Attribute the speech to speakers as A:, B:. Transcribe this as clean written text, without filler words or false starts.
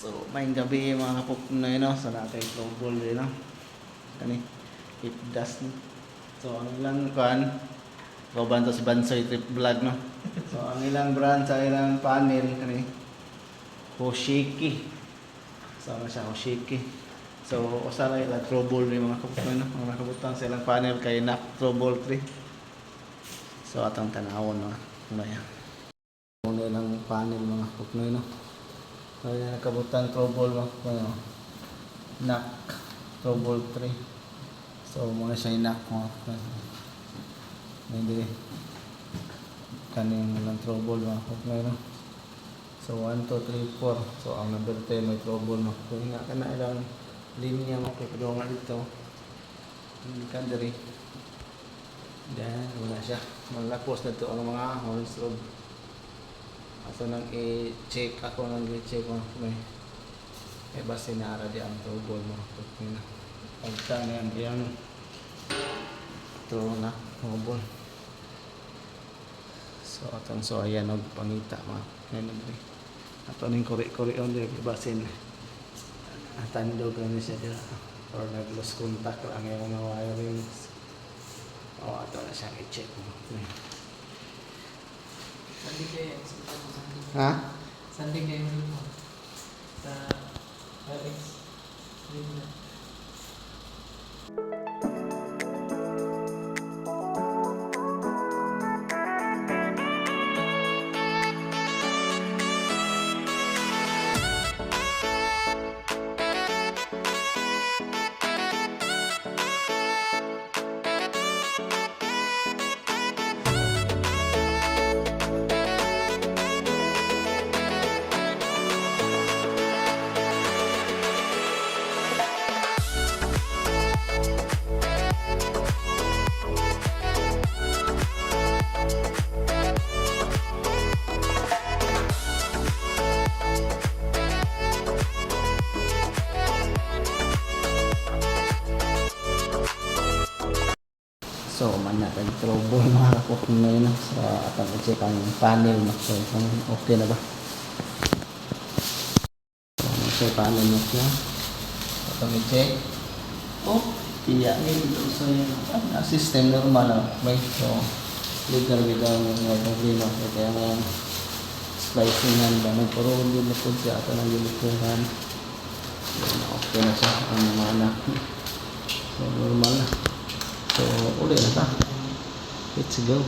A: So, may gabi mga kapupnoy, no? So, natin trouble din, no? Kani, it does, no? So, ang ilang kan, kauban to si Bansoy Trip Vlog, no? So, ang ilang brand sa ilang panel, kani, Hoshiki. So, ano siya, Hoshiki. So, usara ilang trouble ni mga kapupnoy, no? Mga kaputan sa ilang panel kay NAC Trouble 3. So, atong tanawon, no? Ano yan? Ano ilang panel mga kapupnoy, no? Kaya nakabutan trouble mo. Ano, NAC trouble 3. So muna siya NAC mo. Hindi kaning lang trouble mo. Okay, no? So 1, 2, 3, 4. So ang number 10 may trouble mo. Kung nga ka na ilang linya mo kay nga dito. Hindi ka diri. Then wala siya. Malapos na ito ang mga horns road. Aso nang i-check ako nang i-check mo may base na ara di ang trouble mo na pagka na yang ito na trouble. So atong so ayan og pangita mga ngayon ato ning kuri-kuri on di base na atandog ni siya dira or nag-lose contact lang yung mga wirings. O ato na siyang i-check mo.
B: Sandi kayo,
A: Ha?
B: Sandi kayo mo sa RX.
A: So, man natin trouble mga kapupnoy ngayon sa atang i-check ang panel na. So, kung okay na ba? So, panel na siya. Atang i-check. Oh, iya. So, yung system normal na. May so, legal bitaw ng problema. So, kaya nga splicingan ba? Pero hindi na po siya. Ito nang lilikuhan. Okay na siya. Ang mga anak. So, normal na. So, ulit na ta. Let's go.